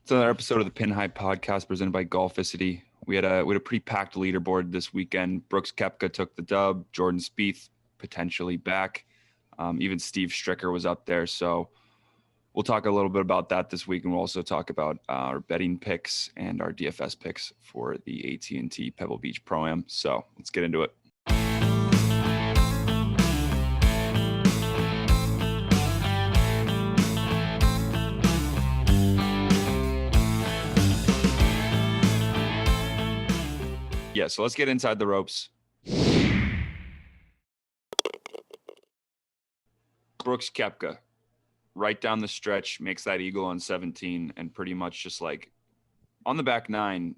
It's another episode of the Pin High Podcast presented by Golficity. We had a pretty packed leaderboard this weekend. Brooks Koepka took the dub. Jordan Spieth potentially back. Even Steve Stricker was up there. So we'll talk a little bit about that this week, and we'll also talk about our betting picks and our DFS picks for the AT&T Pebble Beach Pro-Am. So let's get into it. Yeah, so let's get inside the ropes. Brooks Koepka, right down the stretch, makes that eagle on 17, and pretty much just like on the back nine,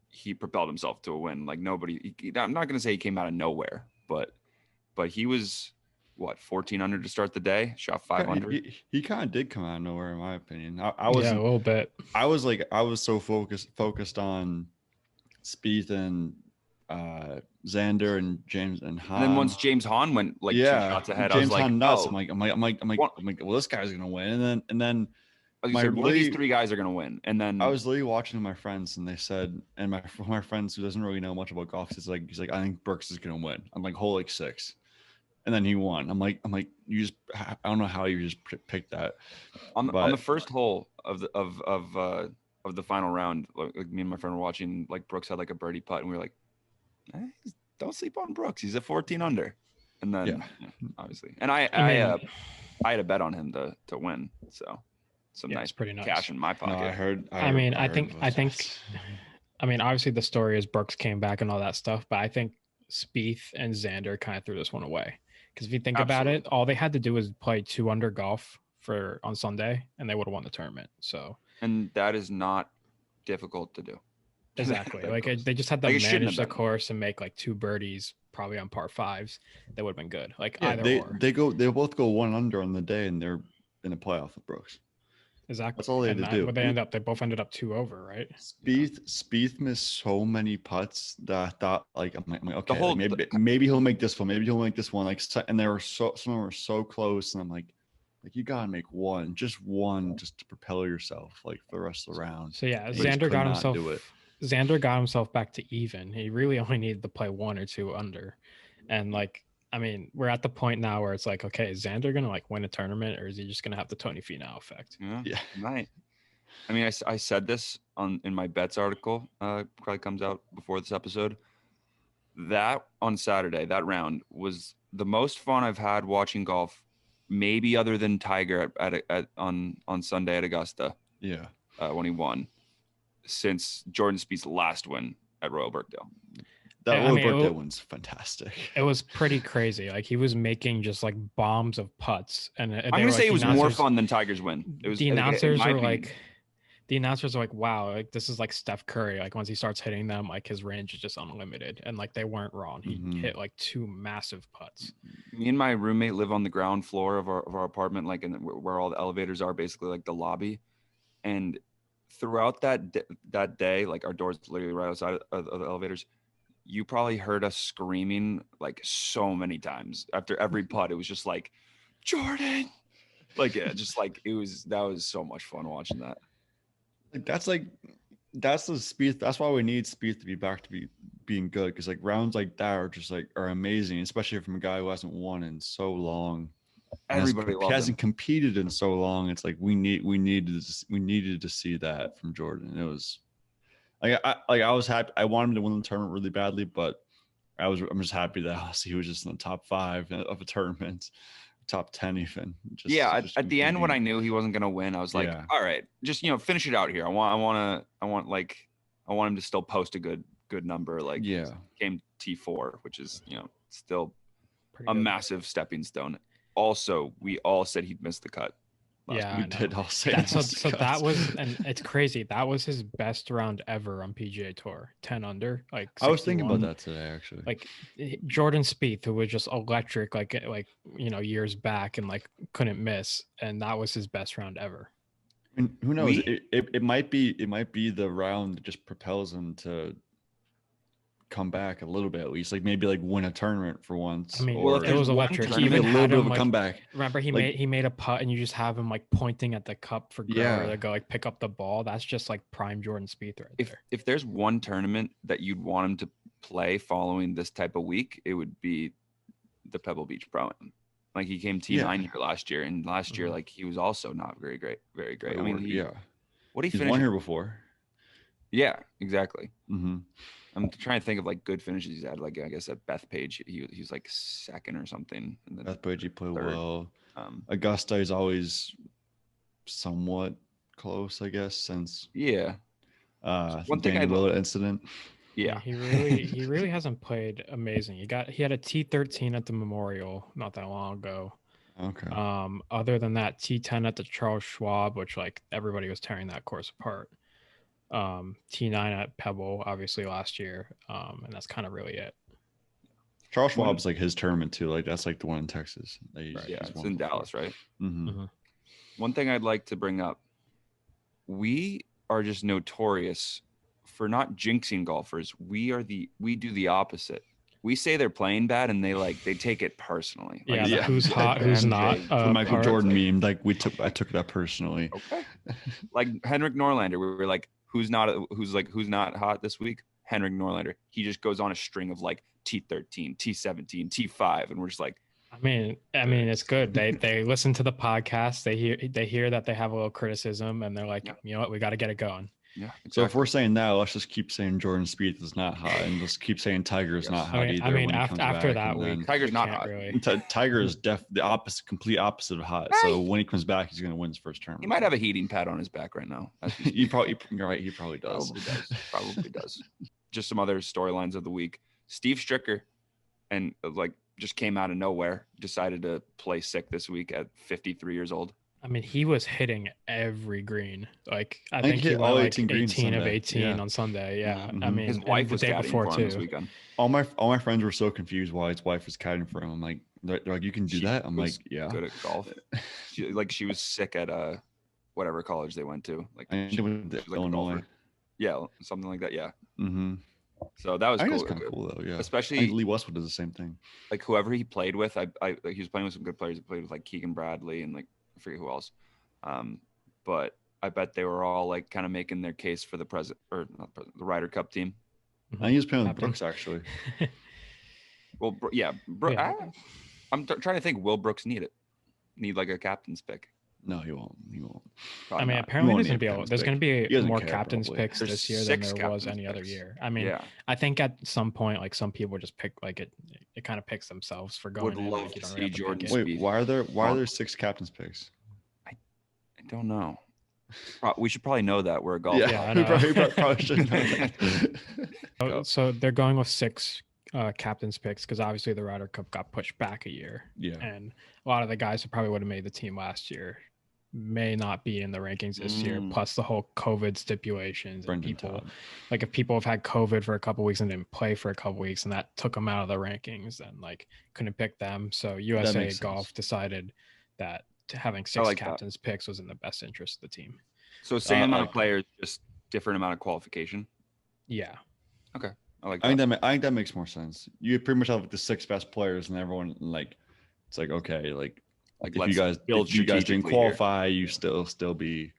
he propelled himself to a win. Like nobody, I'm not going to say he came out of nowhere, but he was, 14 under to start the day, shot 500. He kind of did come out of nowhere, in my opinion. I was a little bit. I was so focused on Spieth and Xander and James and Hahn. And then once James Hahn went like 2 shots ahead, James I was like, Hahn nuts. I'm like, well, this guy's gonna win. And then one of these three guys are gonna win. And then I was literally watching my friends, and they said, and my friends who doesn't really know much about golf, he's like, I think Brooks is gonna win. I'm like, hole like 6, and then he won. I'm like, you just, I don't know how you just picked that. On the first hole of the final round, like me and my friend were watching, like Brooks had like a birdie putt, and we were like, don't sleep on Brooks. He's at 14 under. And then obviously. And I had a bet on him to win. So some nice cash in my pocket. I think obviously the story is Brooks came back and all that stuff, but I think Spieth and Xander kind of threw this one away. Because if you think about it, all they had to do was play 2 under golf on Sunday, and they would have won the tournament. So, and that is not difficult to do. Exactly. They just had to manage the course and make like 2 birdies, probably on par 5s. That would have been good. They both go 1 under on the day, and they're in the playoff with Brooks. Exactly. That's all they had to do. They both ended up 2 over, right? Spieth missed so many putts that I thought, like, I'm like, okay, maybe he'll make this one. Maybe he'll make this one. Like, and some of them were so close, and I'm like, you gotta make just one, just to propel yourself, like, for the rest of the round. So yeah, Xander got himself back to even. He really only needed to play 1 or 2 under, and we're at the point now where it's like, okay, is Xander gonna like win a tournament, or is he just gonna have the Tony Finau effect? Yeah, right. I mean, I said this in my bets article. Probably comes out before this episode. That on Saturday, that round was the most fun I've had watching golf. Maybe other than Tiger on Sunday at Augusta. Yeah. When he won, since Jordan Spieth's last win at Royal Birkdale. That Royal Birkdale one's fantastic. It was pretty crazy. Like, he was making just like bombs of putts, and I'm gonna say it was more fun than Tiger's win. It was. The announcers are like, wow, like this is like Steph Curry. Like, once he starts hitting them, like his range is just unlimited, and like they weren't wrong. He hit like 2 massive putts. Me and my roommate live on the ground floor of our apartment, like where all the elevators are, basically like the lobby. And throughout that day, like our door's literally right outside of the elevators. You probably heard us screaming like so many times after every putt. It was just like, Jordan, like, yeah, just like that was so much fun watching that. That's the Spieth. That's why we need Spieth to be back to being good, because like rounds like that are amazing, especially from a guy who hasn't won in so long. Everybody hasn't competed in so long. It's like we needed to see that from Jordan. It was I was happy. I wanted him to win the tournament really badly, but I'm just happy that he was just in the top 5 of a tournament. Top 10 even. At the end, when I knew he wasn't gonna win, I was like, all right, just finish it out here. I want him to still post a good number. Like, came T4, which is still pretty good. Massive stepping stone. Also, we all said he'd miss the cut. We did all say that. So that was, and it's crazy. That was his best round ever on PGA Tour, 10 under. Like, 61. I was thinking about that today, actually. Like, Jordan Spieth, who was just electric, like years back, and like couldn't miss, and that was his best round ever. I mean, who knows? It might be the round that just propels him to come back a little bit at least, like maybe like win a tournament for once. I mean, Well, if it there's was one electric. He tournament, even a little had bit him of a like, comeback. remember he Like- made a putt and you just have him like pointing at the cup for Grower Yeah. to go like pick up the ball. That's just like prime Jordan Spieth right there. if there's one tournament that you'd want him to play following this type of week, it would be the Pebble Beach Pro-Am. Like he came T9 here last year, and last year like he was also not very great. I mean, what he he's finished won here before. Yeah, exactly. Mm-hmm. I'm trying to think of like good finishes he's had. Like I guess at Bethpage, he's like second or something. And then Bethpage, he played third. well. Augusta is always somewhat close, I guess, since one thing Danny Willett incident. Yeah, he really hasn't played amazing. He had a T13 at the Memorial not that long ago. Okay. Other than that, T10 at the Charles Schwab, which like everybody was tearing that course apart. T9 at Pebble, obviously last year, and that's kind of really it. Charles Schwab's like his tournament too. Like that's like the one in Texas. It's in Dallas, right? Mm-hmm. Mm-hmm. One thing I'd like to bring up: we are just notorious for not jinxing golfers. We do the opposit. We say they're playing bad, and they take it personally. Like, who's hot, who's not. The Michael Jordan meme. Like I took that personally. Okay. Like Henrik Norlander, we were like, who's not hot this week? Henrik Norlander. He just goes on a string of like T13, T17, T5, and we're just like. I mean, it's good. They listen to the podcast. They hear that they have a little criticism, and they're like, you know what, we got to get it going. Yeah. Exactly. So if we're saying now, let's just keep saying Jordan Spieth is not hot, and just keep saying Tiger is not hot either. I mean, after that week, Tiger's not hot. Really. Tiger is the complete opposite of hot. So when he comes back, he's going to win his first tournament. He might have a heating pad on his back right now. You're right. He probably does. Probably does. Just some other storylines of the week. Steve Stricker, and like just came out of nowhere, decided to play sick this week at 53 years old. I mean, he was hitting every green. Like I think he went like 18 of 18 on Sunday. Yeah. Mm-hmm. I mean, his wife was the day before too. This weekend. All my friends were so confused why his wife was caddying for him. I'm like, they're like, you can do that? I'm like, yeah. Good at golf. She was sick at whatever college they went to. Like she went to Illinois. Yeah, something like that. Yeah. Mm-hmm. So that was cool. That's kind of cool though. Yeah. Especially Lee Westwood does the same thing. Like whoever he played with, he was playing with some good players. He played with like Keegan Bradley and like I forget who else. But I bet they were all like kind of making their case for the the Ryder Cup team. I think he was playing with Brooks actually. Well, I'm trying to think. Will Brooks need like a captain's pick? No, he won't. Probably I mean, apparently there's going to be more captain's picks this year than there was any other year. I mean, I think at some point, like some people just pick like it kind of picks themselves for going. Would love to see Jordan. Wait, why are there 6 captain's picks? I don't know. We should probably know that. We're a golf. Yeah, we probably should know that. So they're going with 6 captain's picks because obviously the Ryder Cup got pushed back a year. Yeah, and a lot of the guys who probably would have made the team last year may not be in the rankings this year. Plus the whole COVID stipulations. And people, like if people have had COVID for a couple of weeks and didn't play for a couple of weeks, and that took them out of the rankings, then like couldn't pick them. So USA Golf decided that having 6 captains picks was in the best interest of the team. So same amount of players, just different amount of qualification. Yeah. Okay. I think that makes more sense. You pretty much have like the 6 best players, and everyone like it's like okay, like if you guys didn't qualify, you still be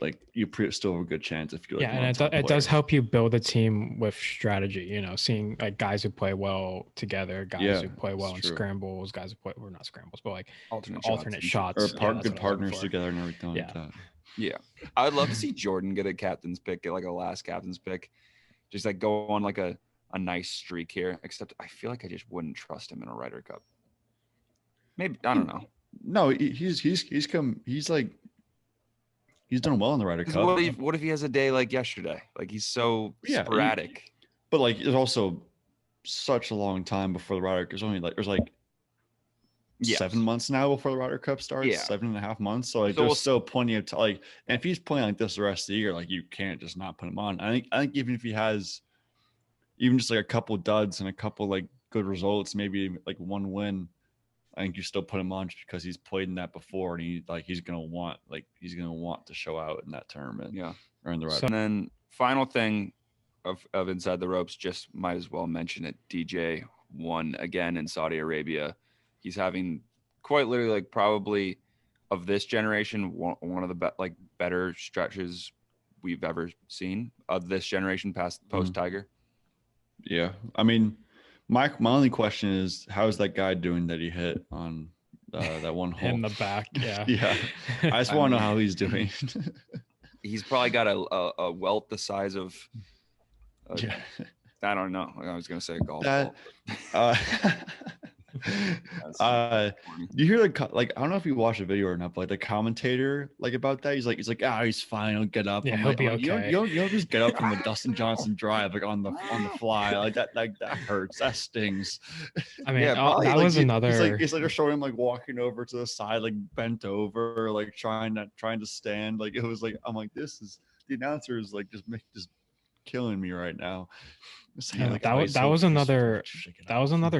like you still have a good chance if you. Like, and it does help you build a team with strategy. You know, seeing like guys who play well together, guys who play well in scrambles, guys who play not scrambles, but like alternate shots, or good partners together and everything like that. Yeah, I would love to see Jordan get a captain's pick, get like a last captain's pick, just like go on like a nice streak here. Except I feel like I just wouldn't trust him in a Ryder Cup. Maybe I don't know. No, he's done well in the Ryder Cup. What if he has a day like yesterday? Like he's so sporadic. But like it's also such a long time before the Ryder Cup. There's 7 months now before the Ryder Cup starts. 7.5 months. So like there's still plenty of time. Like, and if he's playing like this the rest of the year, like you can't just not put him on. I think even if he has even just like a couple duds and a couple like good results, maybe like one win, I think you still put him on just because he's played in that before, and he's gonna want to show out in that tournament. Yeah, or in the Ryder. So, and then final thing, of Inside the Ropes, just might as well mention it. DJ won again in Saudi Arabia. He's having quite literally like probably of this generation one of the better stretches we've ever seen of this generation post Tiger. Yeah, I mean, my only question is, how's that guy doing that he hit on that one hole in the back? Yeah, yeah. I just want to know how he's doing. He's probably got a welt the size of. Yeah. I don't know. I was gonna say a golf ball. Funny. You hear like I don't know if you watched the video or not, but like the commentator about that, he's like he's fine, he'll get up. Yeah, I'm he'll like, be okay. You don't just get up from a Dustin Johnson drive on the fly like that. Like that hurts. That stings. I mean, Yeah, probably, that was another. It's like they're showing him like walking over to the side, like bent over, like trying to stand. Like it was like I'm like, this is the announcer is like just killing me right now. Yeah, like, that was another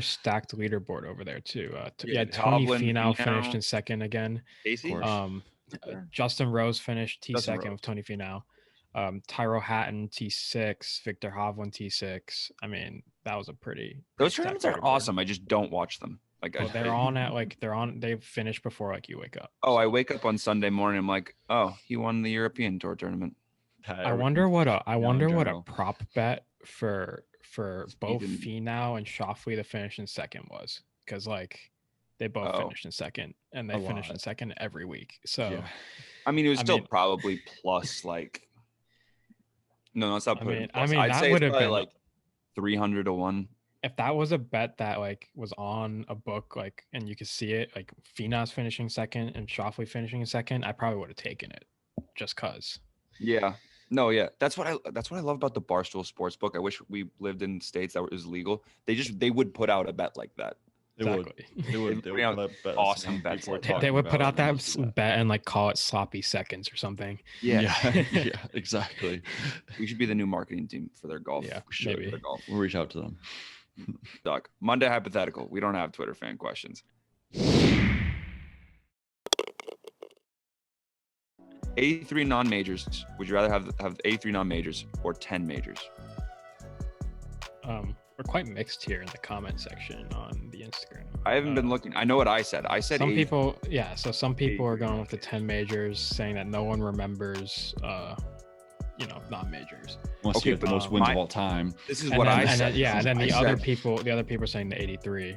stacked leaderboard over there too. Tony Finau finished in second again. Casey? Justin Rose finished T2 with Tony Finau. Tyro Hatton T6, Victor Hovland T6. I mean, that was a pretty. Those tournaments are awesome. I just don't watch them. Like they finish before like you wake up. Oh, I wake up on Sunday morning. I'm like, oh, he won the European Tour tournament. I wonder what a prop bet for both Finau and Schauffele to finish in second was, because like they both finished in second and they finish in second every week. So yeah. I mean, it was still probably plus like no, it's not. I'd say that would have been like 300 to 1. If that was a bet that like was on a book, like, and you could see it, like Finau's finishing second and Schauffele finishing in second, I probably would have taken it just cause. Yeah. No, yeah. That's what I love about the Barstool Sportsbook. I wish we lived in states that was legal. They would put out a bet like that. They would put out awesome bets. They would put out that bet and like call it sloppy seconds or something. Yeah, yeah, exactly. We should be the new marketing team for their golf. Yeah, maybe. Their golf. We'll reach out to them. Doc, Monday hypothetical. We don't have Twitter fan questions. 83 non-majors. Would you rather have 83 non-majors or 10 majors? We're quite mixed here in the comment section on the Instagram. I haven't been looking. I know what I said. I said some people. Yeah, so some people are going with the 10 majors, saying that no one remembers, non-majors. Unless you get the most wins of all time. This is what I said. And then the other people are saying the 83.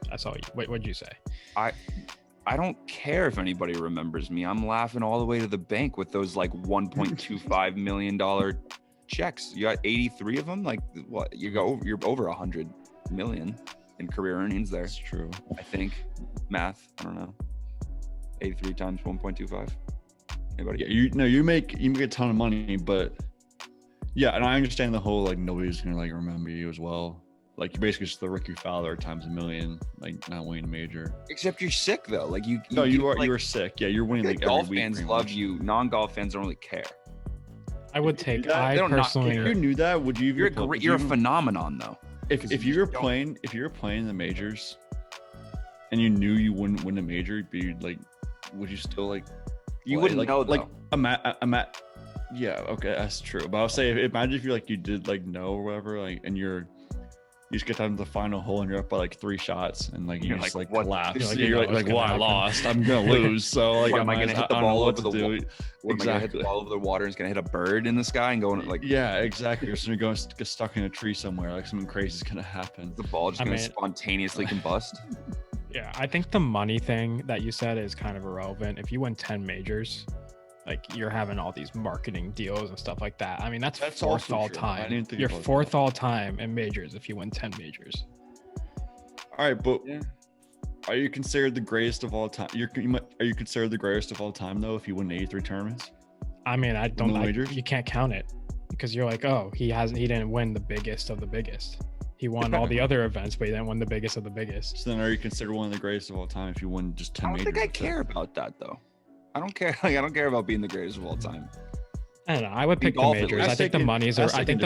That's all. What'd you say? I don't care if anybody remembers me. I'm laughing all the way to the bank with those like $1.25 million checks. You got 83 of them. Like what? You're over 100 million in career earnings there. That's true. I think math. I don't know. 83 times 1.25. Anybody? Yeah, you make a ton of money, but yeah, and I understand the whole like nobody's gonna like remember you as well. Like you're basically just the Ricky Fowler times a million, like not winning a major. Except you're sick though. Like you are sick. Yeah, you're winning like golf every week. Fans love you. Non-golf fans don't really care. I would take. I personally. If you knew that, would you? You're a phenomenon though. If you were playing in the majors, and you knew you wouldn't win a major, would you still like? You wouldn't know though. Like I'm at. Yeah, okay, that's true. But I'll say, imagine if you did know or whatever, and you just get down to the final hole and you're up by 3 shots and you just collapse. You're like, well, I lost. I'm gonna lose. So am I gonna hit the ball over the water? Am I gonna hit the ball over the water and it's gonna hit a bird in the sky and going yeah, exactly. Or so you're going to get stuck in a tree somewhere. Something crazy is gonna happen. The ball just gonna spontaneously combust. Yeah, I think the money thing that you said is kind of irrelevant. If you win 10 majors, you're having all these marketing deals and stuff like that. I mean, that's fourth all time. You're fourth all time in majors if you win 10 majors. All right, but are you considered the greatest of all time? Are you considered the greatest of all time though if you win 83 tournaments? I mean, you can't count it because you're like, oh, he didn't win the biggest of the biggest. He won all the other events, but he didn't win the biggest of the biggest. So then, are you considered one of the greatest of all time if you win just 10 majors? I don't think I care about that though. I don't care. I don't care about being the greatest of all time. I don't know. I would pick the majors. I think the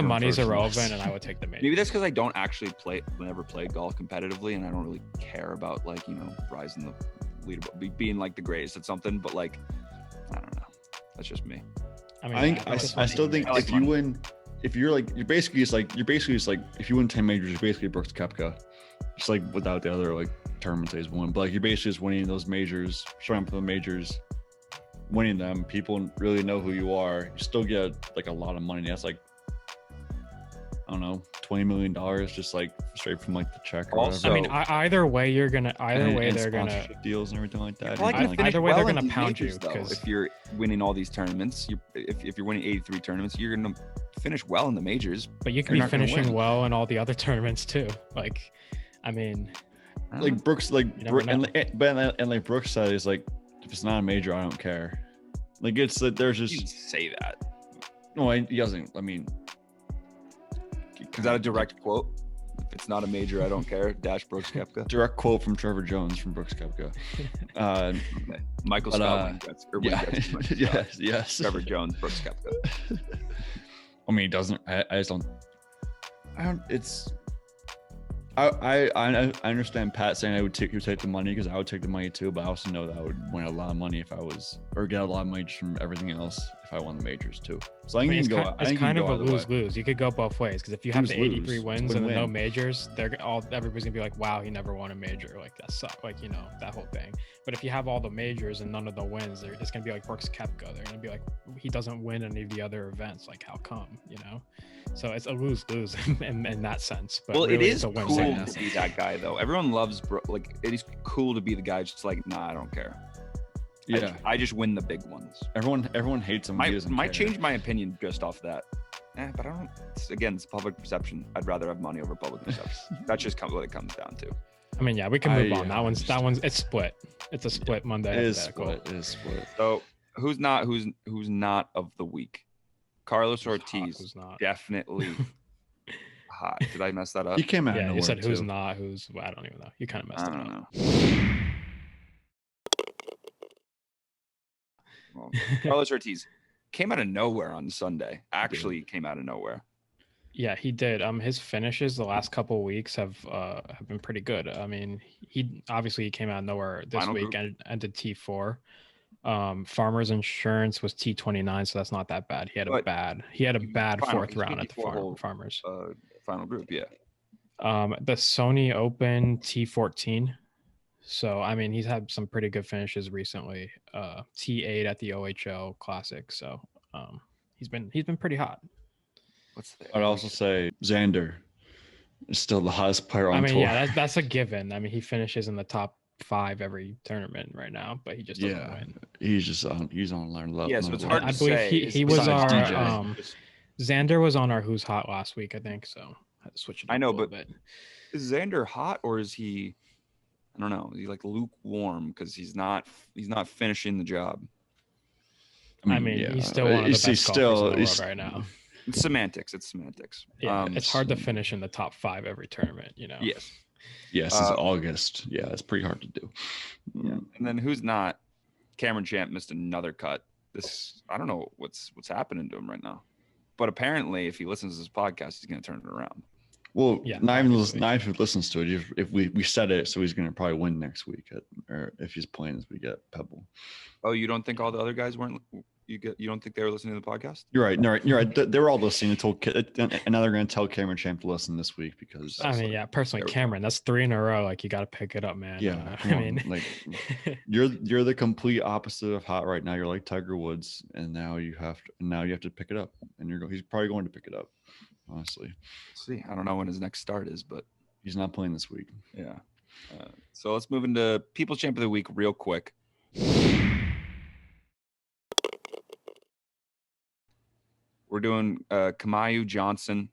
money's irrelevant, and I would take the majors. Maybe that's because I don't actually never play golf competitively, and I don't really care about rising the leaderboard, being the greatest at something. But I don't know. That's just me. I still think if you win if you're basically just like if you win 10 majors, you're basically Brooks Koepka, just like without the other like tournaments that he's won. But like you're basically just winning those majors, showing up for the majors, winning them. People really know who you are. You still get like a lot of money. That's like, I don't know, $20 million just like straight from like the check or Also, whatever. I mean, either way, you're gonna And they're gonna sponsorship deals and everything like that. Probably You're gonna gonna, either finish way they're well in gonna these pound majors, you, though. 'cause- If you're winning all these tournaments, if you're winning 83 tournaments, you're gonna finish well in the majors. but you could You're be not gonna finishing win. well in all the other tournaments too. Like, I mean, I don't know. like Brooks, like You never and like Brooks said, it's like if it's not a major, I don't care. Like it's like there's you just say that. no, he doesn't. I mean, Is that a direct quote? If it's not a major, I don't care. Dash Brooks Koepka. direct quote from Trevor Jones from Brooks Koepka. Okay. Michael But, Scott. Wayne Gretzky- or Wayne Yeah, Gretzky, Michael Scott. yes. Trevor Jones, Brooks Koepka. I mean, he doesn't. I just don't. I don't. It's. I understand Pat saying he would take the money because I would take the money too, but I also know that I would win a lot of money if I was, or get a lot of money just from everything else if I won the majors too. So I think it's you can go. it's kind of a lose-lose. You could go both ways because if you have the Lose-lose. 83 It's wins and then no win-win. majors, everybody's gonna be like, "Wow, he never won a major." Like that sucked. Like that whole thing. But if you have all the majors and none of the wins, it's gonna be like Brooks Koepka. They're gonna be like, he doesn't win any of the other events. Like, how come? So it's a lose-lose in that sense. But Well, really, it it's is a cool win-win. to be that guy, though. Everyone loves, like, it is cool to be the guy just like, nah, I don't care. Yeah, I just win the big ones. everyone hates him. He doesn't Might care. change my opinion just off that. But I don't. It's public perception. I'd rather have money over public perception. That's just what it comes down to. I mean, yeah, we can move on. yeah, That one's it's split. It's a split Monday. It is hypothetical. split. It is split. So who's not of the week? Carlos Who's hot, Ortiz, who's not? definitely hot. Did I mess that up? He came out of Yeah, nowhere you said who's too. not, who's. Well, I don't even know. You kind of messed I it don't up. know. Well, Carlos Ortiz came out of nowhere on Sunday. Actually, came out of nowhere. Yeah, he did. His finishes the last couple of weeks have been pretty good. I mean, he came out of nowhere this Final week group. and ended T4. Farmers Insurance was T29, so that's not that bad. He had a But bad final- fourth he's round at the 54 hole. Farmers. Final group, yeah. The Sony Open T14. So I mean, he's had some pretty good finishes recently. T8 at the OHL Classic. So he's been pretty hot. What's the? I'd also say Xander is still the hottest player on I mean, tour. yeah, that's a given. I mean, he finishes in the top 5 every tournament right now, but he just doesn't win. He's just on. He's on learn love. Yeah, so it's hard I to believe say. he was besides our DJ. Xander was on our Who's Hot last week, I think. So I had to switch it. I up know, a little but bit. Is Xander hot or is he? I don't know. Is he like lukewarm because he's not finishing the job? I mean, he's still one of the best golfers in the world he's- right now. It's semantics. It's semantics. Yeah, it's hard to finish in the top 5 every tournament. Yes. Yeah, since August. Yeah, it's pretty hard to do. Yeah. And then who's not? Cameron Champ missed another cut. I don't know what's happening to him right now. But apparently, if he listens to this podcast, he's going to turn it around. Well, Yeah, not even obviously. not if he listens to it. If we said it, so he's going to probably win next week, or if he's playing this week at Pebble. Oh, you don't think all the other guys weren't? You don't think they were listening to the podcast? You're right. You're right. They were all listening. And now they're going to tell Cameron Champ to listen this week because. I mean, yeah, personally, Cameron, that's 3 in a row. Like, you got to pick it up, man. Yeah, I mean, like you're the complete opposite of hot right now. You're like Tiger Woods, and now you have to pick it up, and he's probably going to pick it up. Honestly, See, I don't know when his next start is, but he's not playing this week. yeah. So let's move into People's Champ of the Week real quick. We're doing Kamayu Johnson.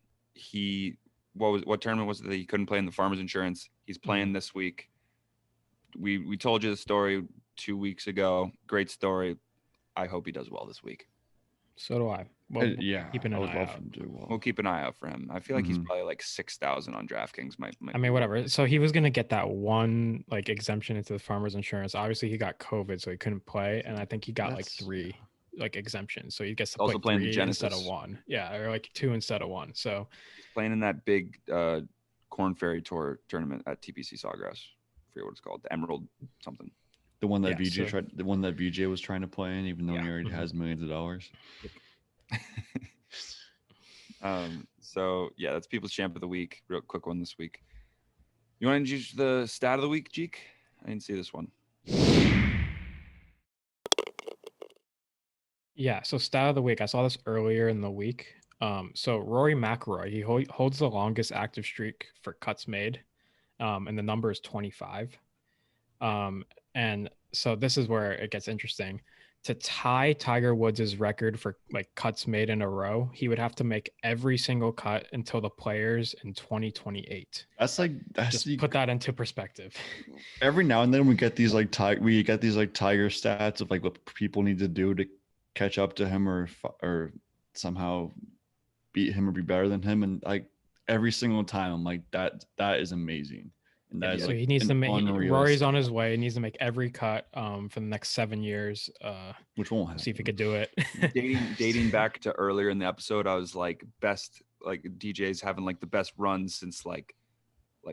What tournament was it that he couldn't play in the Farmers Insurance? He's playing this week. We told you the story 2 weeks ago. Great story. I hope he does well this week. so do I. Well, Yeah, keeping I an would eye love out. him to do well. We'll keep an eye out for him. I feel like he's Mhm. probably like 6,000 on DraftKings. I mean, whatever. So he was gonna get that one like exemption into the Farmers Insurance. Obviously, he got COVID, so he couldn't play, and I think he got like That's- 3 like exemptions. So he gets to Also play playing the 3 instead of Genesis. 1. Yeah, or like 2 instead of 1. So He's playing in that big Corn Ferry Tour tournament at TPC Sawgrass. I forget what it's called. The Emerald something. The one that Yeah, VJ so- tried, the one that VJ was trying to play in, even though he Yeah. already Mhm. has millions of dollars. So yeah, that's People's Champ of the Week. Real quick one this week. You want to introduce the stat of the week, Jeek? I didn't see this one. Yeah, so stat of the week. I saw this earlier in the week. So Rory McIlroy, he holds the longest active streak for cuts made, and the number is 25. And so this is where it gets interesting. To tie Tiger Woods' record for like cuts made in a row, he would have to make every single cut until the Players in 2028. That's Just put that into perspective. Every now and then we get these like Tiger stats of like what people need to do to catch up to him or somehow beat him or be better than him, and like every single time I'm like that is amazing. And that is So like he needs to make Rory's on stat. his way. He needs to make every cut for the next 7 years. Which won't happen. See if he could do it. dating back to earlier in the episode, I was like best like DJ's having like the best runs since like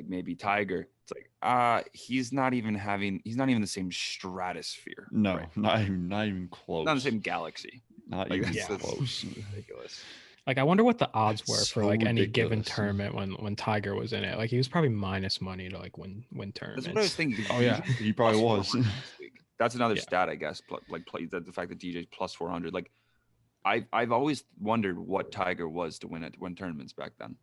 maybe Tiger. It's like he's not even the same stratosphere. No, right? not even close. Not the same galaxy. Not Like, even that's close. ridiculous. Like I wonder what the odds were It's for so like any given ridiculous. tournament when Tiger was in it. Like he was probably minus money to like win tournaments. That's what I was thinking. Oh yeah, he probably was. This week. That's another Yeah. stat, I guess. Like the fact that DJ's plus 400. Like I've always wondered what Tiger was to win tournaments back then.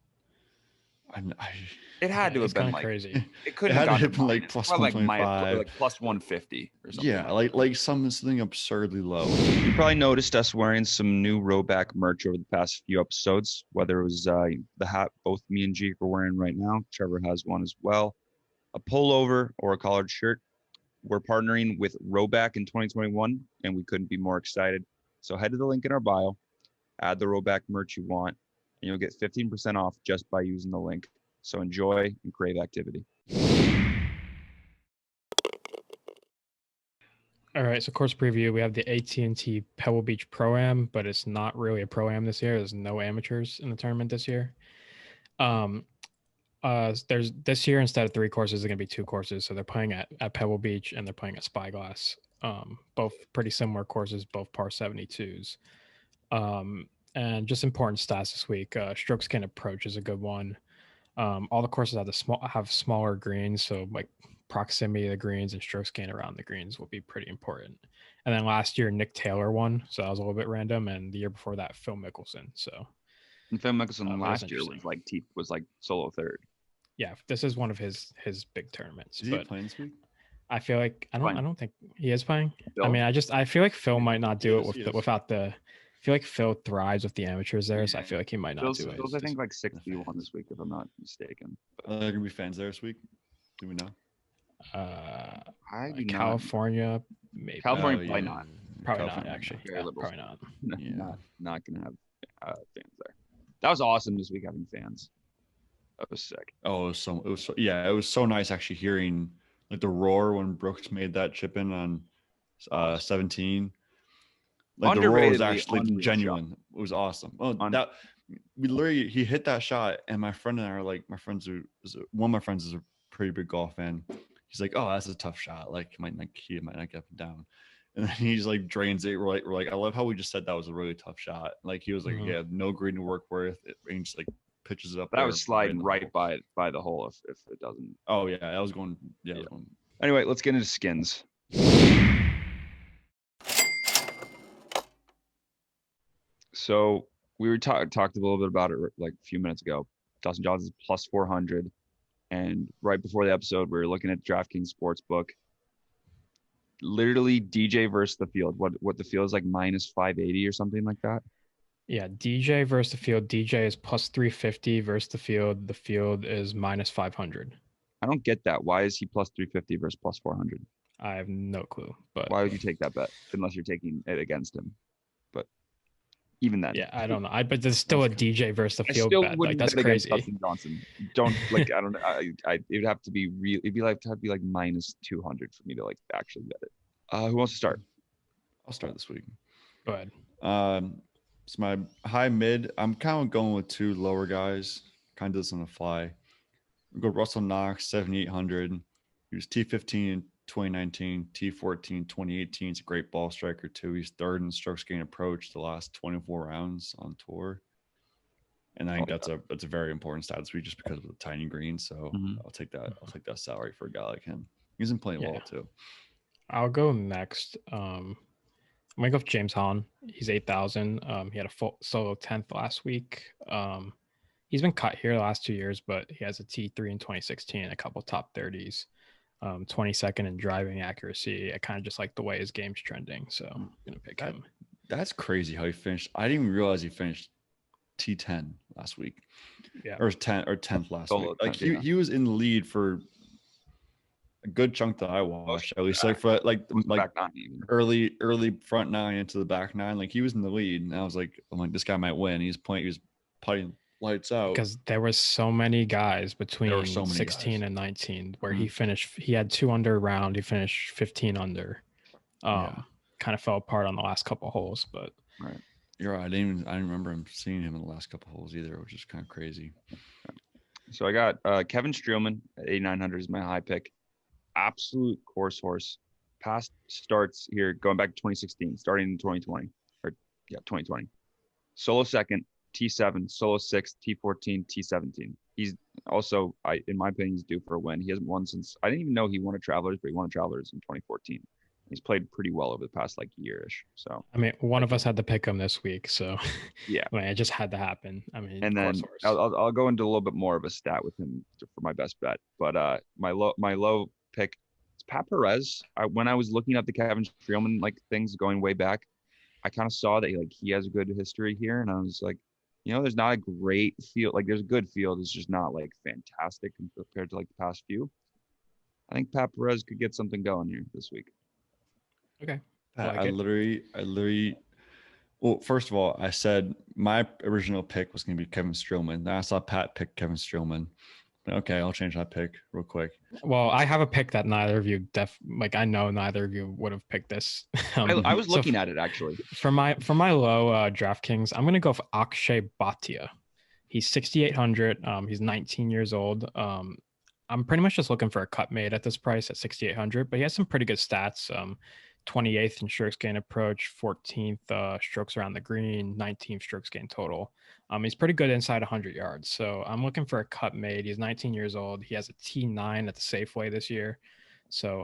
It had to have been like crazy. It couldn't had have to gone have been like plus 125, like plus 150 or something. Yeah, like something absurdly low. You probably noticed us wearing some new Rowback merch over the past few episodes, whether it was the hat both me and Jake are wearing right now. Trevor has one as well. A pullover or a collared shirt. We're partnering with Rowback in 2021, and we couldn't be more excited. So head to the link in our bio, add the Rowback merch you want, and you'll get 15% off just by using the link. So enjoy and crave activity. All right, so course preview. We have the AT&T Pebble Beach Pro-Am, but it's not really a Pro-Am this year. There's no amateurs in the tournament this year. There's this year instead of 3 courses, there's gonna be 2 courses. So they're playing at Pebble Beach and they're playing at Spyglass. Both pretty similar courses, both par 72s. And just important stats this week. Strokes gained approach is a good one. All the courses have smaller greens, so like proximity to the greens and strokes gained around the greens will be pretty important. And then last year Nick Taylor won, so that was a little bit random. And the year before that, Phil Mickelson. So and Phil Mickelson last year was like solo third. Yeah, this is one of his big tournaments. Is he playing this week? I feel like I don't think he is playing. Phil? I mean, I feel like Phil might not do it without the. I feel like Phil thrives with the amateurs there, so I feel like he might not do it. Phil's I think like 61 this week, if I'm not mistaken. Are there gonna be fans there this week? Do we know? California, maybe. California, probably not. Probably not, actually. Yeah, probably not. Not gonna have fans there. That was awesome this week having fans. That was sick. Oh, it was so nice actually hearing like the roar when Brooks made that chip in on 17. Like the roar was actually genuine. Shot. It was awesome. Oh, he hit that shot, and my friend and I are like, one of my friends is a pretty big golf fan. He's like, oh, that's a tough shot. Like he might not get up and down. And then he's like drains it. We're like, I love how we just said that was a really tough shot. Like he was like, yeah, no green to work with. It just like pitches it up. That was sliding right by the hole if it doesn't. Oh yeah, I was going. Yeah. Anyway, let's get into skins. So we were talked a little bit about it like a few minutes ago. Dustin Johnson's plus 400, and right before the episode, we were looking at DraftKings Sportsbook. Literally DJ versus the field. What the field is like minus 580 or something like that. Yeah, DJ versus the field. DJ is plus 350 versus the field. The field is minus 500. I don't get that. Why is he plus 350 versus plus 400? I have no clue. But why would you take that bet unless you're taking it against him? But even then, yeah, I don't know. But there's still a DJ versus the field bet. Like that's crazy. Dustin Johnson. Don't like. I don't know. It would have to be real. It'd be like minus 200 for me to like actually bet it. Who wants to start? I'll start this week. Go ahead. So my high mid, I'm kind of going with 2 lower guys. Kind of does on the fly. We'll go Russell Knox, 7,800. He was T15 in 2019, T14 2018. He's a great ball striker too. He's 3rd in strokes gained approach the last 24 rounds on tour. And I think that's a very important stat this week just because of the tiny green. So I'll take that. I'll take that salary for a guy like him. He's been playing well too. I'll go next. I'm gonna go with James Hahn. He's 8,000. He had a full solo 10th last week. He's been cut here the last 2 years, but he has a T3 in 2016, a couple top 30s, 22nd in driving accuracy. I kind of just like the way his game's trending, so I'm gonna pick him. That's crazy how he finished. I didn't even realize he finished T10 last week. Yeah, or 10th last Solo week. Like 10th, he was in the lead for a good chunk that I watched, at least like for like back nine even. early front nine into the back nine. Like he was in the lead, and I was like, I'm like, this guy might win. He was putting lights out because there was so many guys between so many 16 guys. and 19 where he finished. He had 2 under round. He finished 15 under. Kind of fell apart on the last couple holes, but right. You're right. I didn't remember him seeing him in the last couple holes either, which is kind of crazy. So I got Kevin Streelman at 8,900 is my high pick. Absolute course horse. Past starts here going back to 2016, starting in 2020 2020. Solo second, T7, solo sixth, T14, T17. He's also, in my opinion, he's due for a win. He hasn't won since, I didn't even know he won a Travelers, but he won a Travelers in 2014. He's played pretty well over the past like year-ish. So I mean, one of us had to pick him this week, so yeah, I mean, it just had to happen. I mean, and then I'll go into a little bit more of a stat with him for my best bet. But my low pick is Pat Perez. When I was looking at the Kevin Streelman like things going way back, I kind of saw that he has a good history here, and I was like, there's not a great field. Like there's a good field, it's just not like fantastic compared to like the past few. I think Pat Perez could get something going here this week. Okay. I literally. Well, first of all, I said my original pick was going to be Kevin Streelman. Then I saw Pat pick Kevin Streelman. Okay, I'll change that pick real quick. Well, I have a pick that neither of you I know neither of you would have picked this. I was looking at it actually. For my low DraftKings, I'm gonna go for Akshay Bhatia. He's 6,800. He's 19 years old. I'm pretty much just looking for a cut made at this price at 6,800, but he has some pretty good stats. 28th in strokes gain approach, 14th strokes around the green, 19th strokes gain total. He's pretty good inside 100 yards. So I'm looking for a cut made. He's 19 years old. He has a T9 at the Safeway this year. So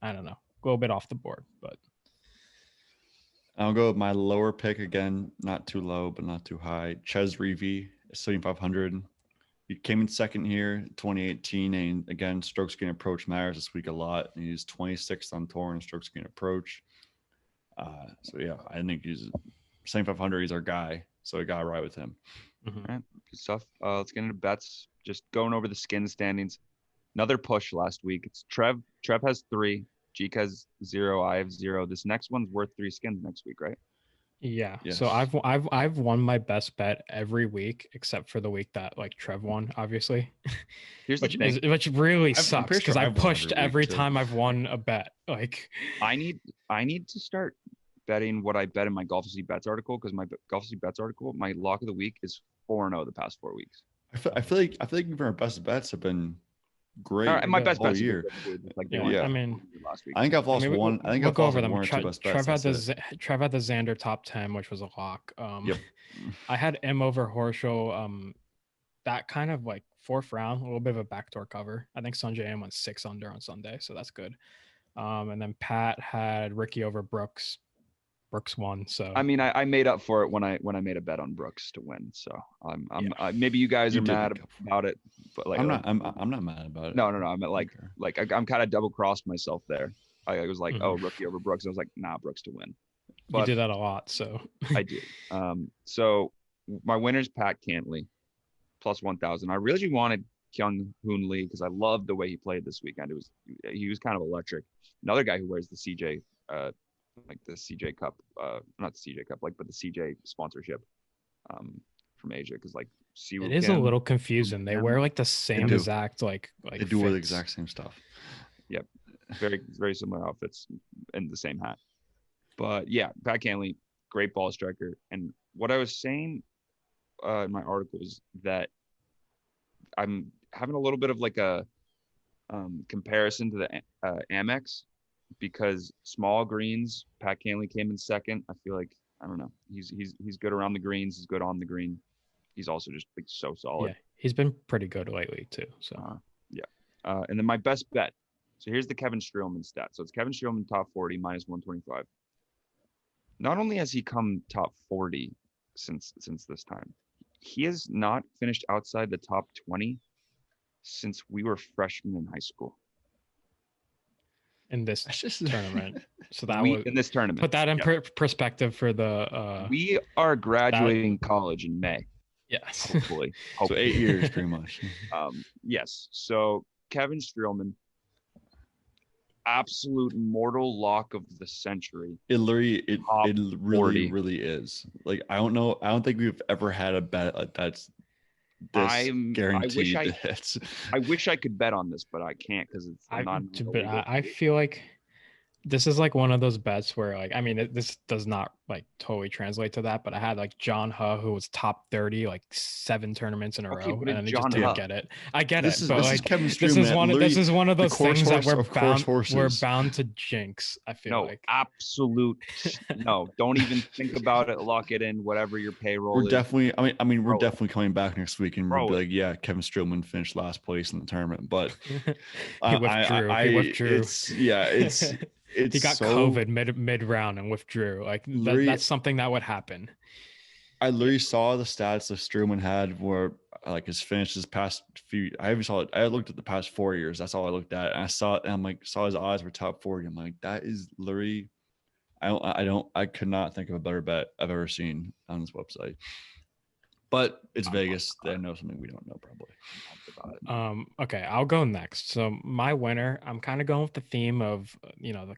I don't know, a little bit off the board, but I'll go with my lower pick again, not too low, but not too high. Ches Reavie, 7,500. He came in second here, 2018, and again, strokes gain approach matters this week a lot. And he's 26th on tour in strokes gain approach. So yeah, I think he's 7,500. He's our guy, so I got right with him. All right, good stuff. Let's get into bets. Just going over the skin standings. Another push last week. It's Trev. Trev has 3. Jeek has 0. I have 0. This next one's worth 3 skins next week, right? Yeah. Yes. So I've won my best bet every week except for the week that like Trev won, obviously. Here's the thing. Which really sucks because sure I I've won pushed every too. time I've won a bet. Like I need to start betting what I bet in my Golf C Bets article, because my Golf C Bets article, my lock of the week is 4-0 the past 4 weeks. I feel like even our best bets have been great. And my best bets year. Like yeah, I mean, last week. I think I've lost one. I think we'll I've go lost over them. one or two best bets. Trev had the Xander top 10, which was a lock. Yep. I had M over Horschel. That kind of like 4th round, a little bit of a backdoor cover. I think Sanjay M went 6 under on Sunday, so that's good. And then Pat had Ricky over Brooks. Brooks won. So I mean, I made up for it when I made a bet on Brooks to win. So maybe you guys are mad about it, but like I'm not mad about it. No. I'm I'm kind of double crossed myself there. I was like, oh, rookie over Brooks. I was like, nah, Brooks to win. But you do that a lot, so I do. So my winner's Pat Cantley, plus 1,000. I really wanted Kyung Hoon Lee because I loved the way he played this weekend. He was kind of electric. Another guy who wears the CJ. Like the CJ Cup, not the CJ Cup, but the CJ sponsorship from Asia, because like it is a little confusing. They wear like the same exact like they do wear the exact same stuff. Yep, very very similar outfits and the same hat. But yeah, Pat Cantley, great ball striker. And what I was saying in my article is that I'm having a little bit of like a comparison to the Amex. Because small greens, Pat Cantley came in second. I feel like, I don't know, he's good around the greens. He's good on the green. he's also just like so solid. Yeah, he's been pretty good lately too. So and then my best bet. So here's the Kevin Streelman stat. So it's Kevin Streelman top 40 minus 125. Not only has he come top 40 since this time, he has not finished outside the top 20 since we were freshmen in high school. In this tournament, so that in this tournament, put that in perspective for the. We are graduating college in May. Yes, hopefully. So 8 years, pretty much. Yes. So Kevin Streelman, absolute mortal lock of the century. It really is. Like I don't think we've ever had a bet like that's this guaranteed. I wish I could bet on this, but I can't because it's not. But I feel like this is like one of those bets where, like, I mean, this does not like totally translate to that, but I had like John Huh, who was top 30 like 7 tournaments in a row, and he just didn't get it. I get it, but like this is one of those things that we're bound to jinx. I feel like absolute no. Don't even think about it. Lock it in. Whatever your payroll. We're definitely. I mean, we're definitely coming back next week and we'll be like, yeah, Kevin Streelman finished last place in the tournament, but he withdrew. He got COVID mid round and withdrew. Like that's something that would happen. I literally saw the stats that Struman had where like his finishes past few. I even saw it. I looked at the past 4 years. That's all I looked at. And I saw it. And I'm like, saw his odds were top 40. I'm like, that is literally. I could not think of a better bet I've ever seen on this website. But it's Vegas. They know something we don't know probably. Okay, I'll go next. So my winner, I'm kind of going with the theme of the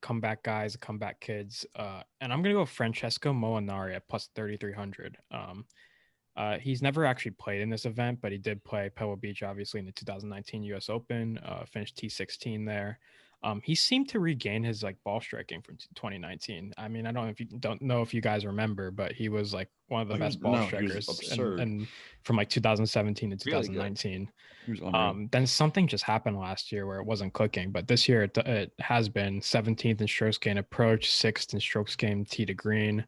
comeback guys, the comeback kids, and I'm gonna go Francesco Molinari at plus 3,300. He's never actually played in this event, but he did play Pebble Beach, obviously, in the 2019 U.S. Open. Finished T16 there. He seemed to regain his like ball striking from 2019. I mean, I don't know if you guys remember, but he was like one of the best ball strikers and from like 2017 to 2019. Really then something just happened last year where it wasn't clicking, but this year it has been 17th in strokes gain approach, 6th in strokes gain tee to green.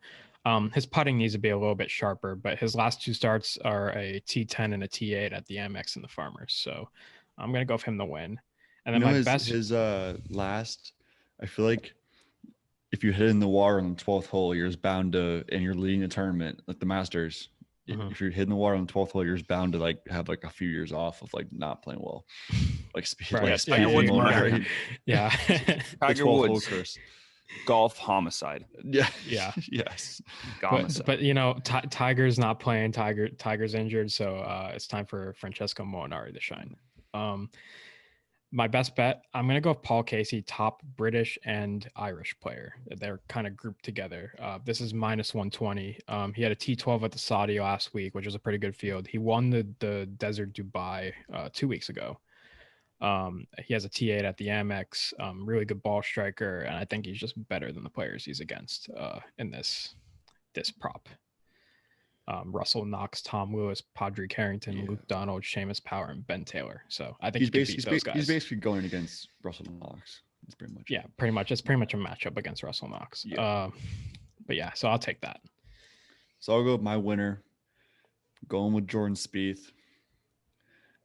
His putting needs to be a little bit sharper, but his last 2 starts are a T10 and a T8 at the Amex and the Farmers. So I'm gonna go with him to win. And then his last, I feel like if you hit in the water on the 12th hole, you're bound to, and you're leading the tournament, like the Masters. If you're hitting the water on the 12th hole, you're bound to like have like a few years off of like not playing well. Like Spieth, right? Yeah. Tiger Woods curse. Golf homicide. Yeah. Yes. But Tiger's not playing. Tiger's injured, so it's time for Francesco Molinari to shine. My best bet, I'm going to go with Paul Casey, top British and Irish player. They're kind of grouped together. This is minus 120. He had a T12 at the Saudi last week, which was a pretty good field. He won the Desert Dubai 2 weeks ago. He has a T8 at the Amex, really good ball striker, and I think he's just better than the players he's against in this prop. Russell Knox, Tom Lewis, Padraig Harrington, Luke Donald, Seamus Power, and Ben Taylor. So I think he's basically going against Russell Knox. It's pretty much pretty much. It's pretty much a matchup against Russell Knox. But yeah, so I'll take that. So I'll go with my winner, going with Jordan Spieth.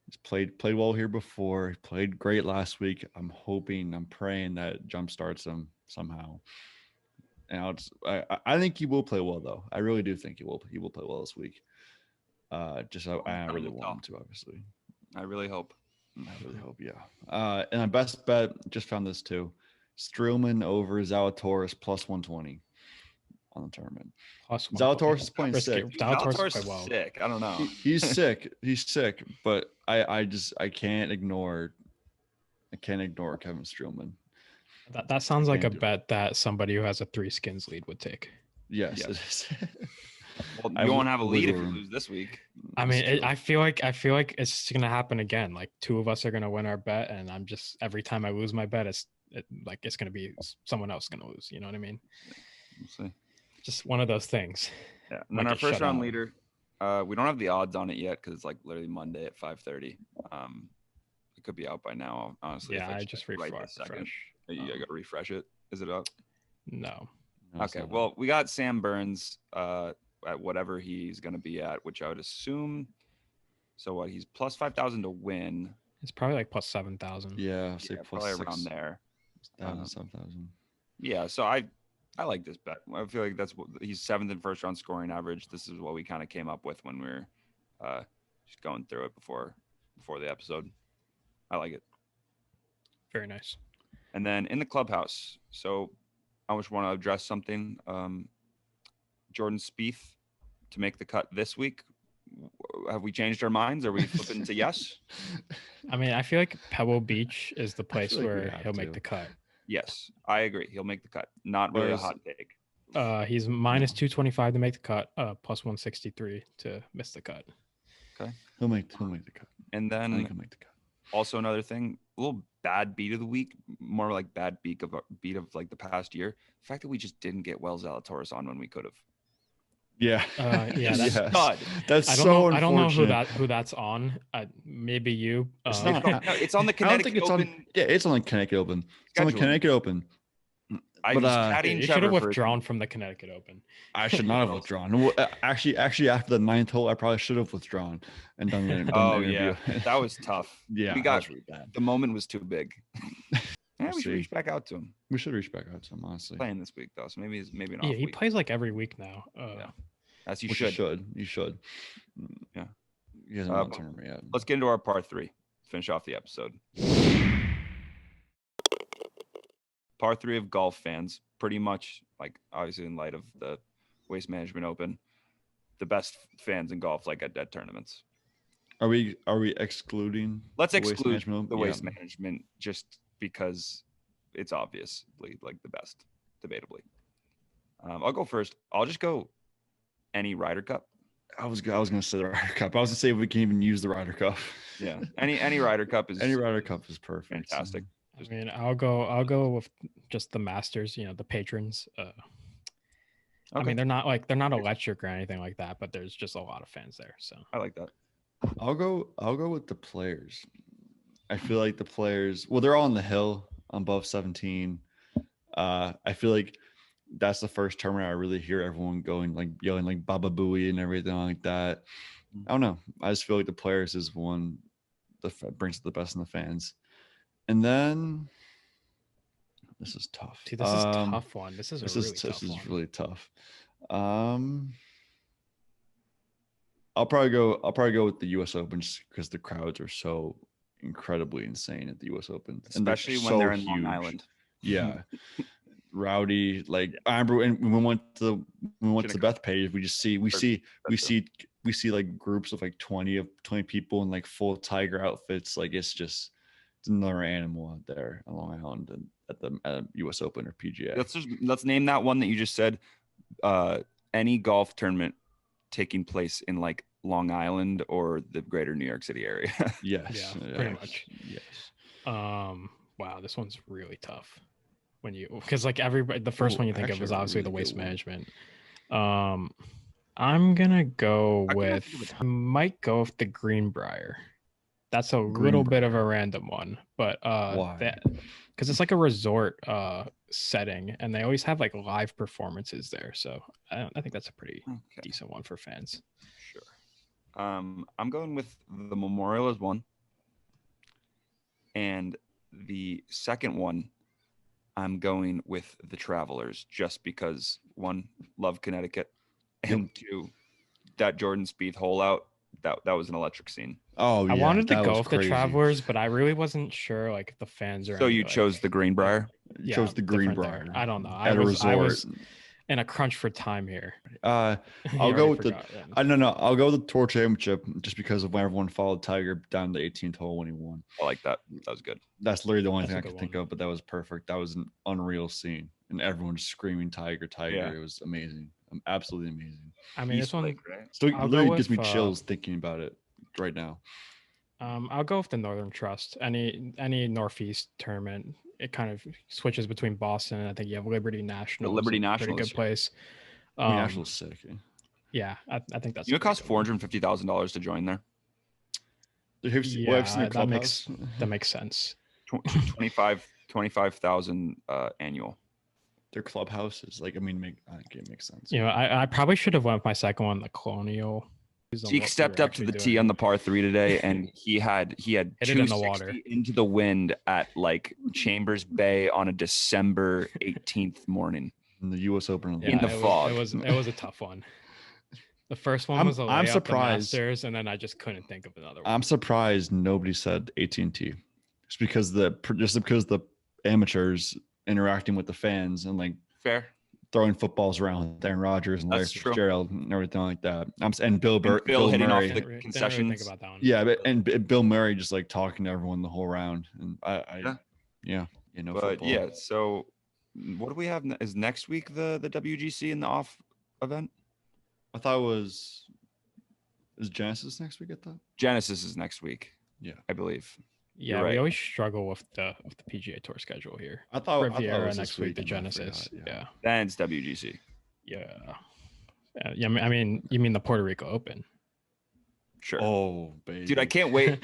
He's played well here before. He played great last week. I'm praying that jump starts him somehow. And I think he will play well, though. I really do think he will play well this week. I really want him to, obviously. I really hope. Yeah. And my best bet, just found this too. Streelman over Zalatoris plus 120 on the tournament. Zalatoris is playing sick. Zalatoris is sick. I don't know. He's sick. He's sick. But I can't ignore Kevin Streelman. That sounds like a bet that somebody who has a 3 skins lead would take. Yes. It is. Well, you won't have a lead if you lose this week. I mean, I feel like it's gonna happen again. Like 2 of us are gonna win our bet, and I'm just every time I lose my bet, it's gonna be someone else gonna lose. You know what I mean? We'll see. Just one of those things. Yeah. And then our first round leader, we don't have the odds on it yet because it's like literally Monday at 5:30. It could be out by now, honestly. Yeah, I just refresh. You got to refresh it. Is it up? No. Okay. Well, we got Sam Burns, at whatever he's going to be at, which I would assume. So what? He's plus 5,000 to win. It's probably like plus 7,000. Yeah, I'll say Yeah, plus probably 6, around there. 7,000. Yeah, so I like this bet. I feel like that's what he's 7th in first round scoring average. This is what we kind of came up with when we were just going through it before the episode. I like it. Very nice. And then in the clubhouse, so I just want to address something. Jordan Spieth to make the cut this week. Have we changed our minds? Are we flipping to yes? I mean, I feel like Pebble Beach is the place like we where have he'll to. make the cut. Yes, I agree. He'll make the cut. Not really a Whereas- hot take. He's minus 225 to make the cut, plus 163 to miss the cut. Okay. He'll make the cut. And I think then he'll make the cut. also another thing, a little bad beat of the week, more like bad beat of like the past year. The fact that we just didn't get Wells Zalatoris on when we could have. Yeah. Yeah, that's Stud. That's I don't so know. unfortunate. I don't know who that's on. Maybe you. It's No, not. it's on the I don't Connecticut think it's Open. on. Yeah, it's on the Connecticut Open. It's on the Scheduling. Connecticut Open. I But, was uh, caddying You should have Trevor for- withdrawn from the Connecticut Open. I should not have withdrawn. Well, actually, after the 9th hole, I probably should have withdrawn and done the Oh interview. yeah, that was tough. Yeah, we that got was really bad. the moment was too big. Yeah, we should See. reach back out to him. We should reach back out to him, honestly. Playing this week though, so maybe an off Yeah, he week. plays like every week now. Yeah. As you Which should. You should. Yeah. He hasn't won a but tournament yet. Let's get into our part 3. Finish off the episode. Part 3 of golf fans, pretty much like obviously in light of the Waste Management Open, the best fans in golf like at tournaments. Are we excluding? Let's the Waste exclude Management? the Yeah. Waste Management just because it's obviously like the best, debatably. I'll go first. I'll just go any Ryder Cup. I was gonna say the Ryder Cup. I was gonna say if we can even use the Ryder Cup. Yeah, any Ryder Cup is Any Ryder Cup is perfect. fantastic. I mean, I'll go with just the Masters. The patrons. I Okay. mean, they're not electric or anything like that, but there's just a lot of fans there. So I like that. I'll go with the players. I feel like the players. Well, they're all on the hill on above 17. I feel like that's the first tournament I really hear everyone going like yelling like Baba Booey and everything like that. I don't know. I just feel like the players is one that brings the best in the fans. And then this is tough. see, this is a tough one. This is a really tough this is one. really tough. I'll probably go with the U.S. Open just because the crowds are so incredibly insane at the U.S. Open, and Especially when so they're in Long huge. Island. Yeah, rowdy. Like I remember when we went to Shinnecock. Beth Page, we see like groups of like 20 people in like full tiger outfits. Like it's another animal out there on Long Island and at the U.S. Open or PGA. Let's name that one that you just said. Any golf tournament taking place in like Long Island or the greater New York City area. Yes, Yeah, pretty much. Yes. Wow, this one's really tough. Because like everybody, the first one you think of actually is a obviously really the Waste good one. Management. I'm gonna go I can with. think of I might go with the Greenbrier. That's a little bit of a random one, but Why? because it's like a resort setting, and they always have like live performances there. So I think that's a pretty Okay, decent one for fans. sure. I'm going with the Memorial as one, and the second one, I'm going with the Travelers just because one, love Connecticut, and two, that Jordan Spieth hole out. That was an electric scene. Oh, yeah, I wanted to that go was with the crazy. Travelers, but I really wasn't sure like if the fans are. So any, you like- chose the Greenbrier. You chose the different there. Greenbrier. I don't know. At a resort. I was in a crunch for time here. I'll You go already with forgot, yeah. I don't know. I'll go with the Tour Championship just because of when everyone followed Tiger down the 18th hole when he won. I like that. That was good. That's literally the only That's thing a I good could think one. of, but that was perfect. That was an unreal scene, and everyone just screaming Tiger, Tiger. Yeah. It was amazing. Absolutely amazing. I mean, this East one. Lake, right? Still, I'll literally go gives me with, chills thinking about it right now. I'll go with the Northern Trust. Any Northeast tournament, it kind of switches between Boston and I think you have Liberty National. Liberty Pretty National good is- place. I mean, National's sick. Yeah, I think that's. You know, a it costs pretty good one. $450,000 to join there. Have you seen, well, I've seen their that clubhouse. makes sense. 25,000 annual. their clubhouses. Like, I mean, I think it makes sense. You know, I probably should have went with my second one, the Colonial. Zeke stepped up to the tee on the par 3 today, and he had Hit it in the water 260 into the wind at like Chambers Bay on a December 18th morning. In the U.S. Open, in the fog. It was a tough one. The first one was I'm surprised. the Masters, and then I just couldn't think of another one. I'm surprised nobody said AT&T, just because the amateurs interacting with the fans and like Fair. throwing footballs around with Aaron Rodgers and Larry Fitzgerald and everything like that. And Bill hitting Murray. off the concessions. Really think about that one. Yeah, and Bill Murray just like talking to everyone the whole round. And you know, but football. yeah. So what do we have? Is next week the WGC in the off event? I thought is Genesis next week? I thought Genesis is next week. Yeah, I believe. Yeah, we always struggle with the PGA Tour schedule here. I thought Riviera it was next week, the Genesis. Yeah. Then it's WGC. Yeah. I mean, you mean the Puerto Rico Open? Sure. Oh, baby. Dude, I can't wait.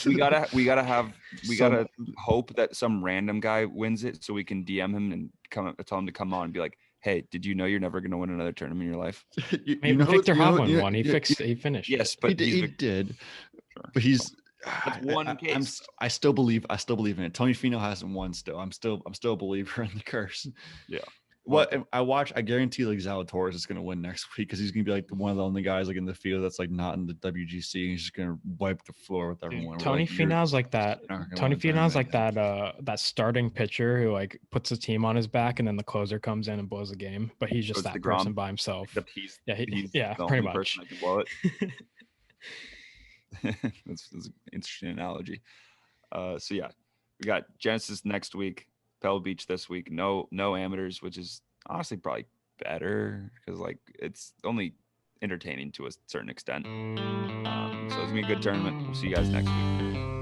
we gotta hope that some random guy wins it, so we can DM him and tell him to come on and be like, "Hey, did you know you're never gonna win another tournament in your life?" Victor Hovland won. He finished. Yes, but he did. Sure. But he's. That's one case. I still believe in it. Tony Finau hasn't won still. I'm still a believer in the curse. Yeah. I guarantee like Zalatoris is going to win next week because he's going to be like one of the only guys like in the field that's like not in the WGC. He's just going to wipe the floor with everyone. Tony Finau's like that. Tony Finau's like that starting pitcher who like puts the team on his back and then the closer comes in and blows the game. But he's just that person by himself. Except he's pretty much. Person that can blow it. That's an interesting analogy. So yeah, we got Genesis next week, Pebble Beach this week. No amateurs, which is honestly probably better because like it's only entertaining to a certain extent. So it's gonna be a good tournament. We'll see you guys next week.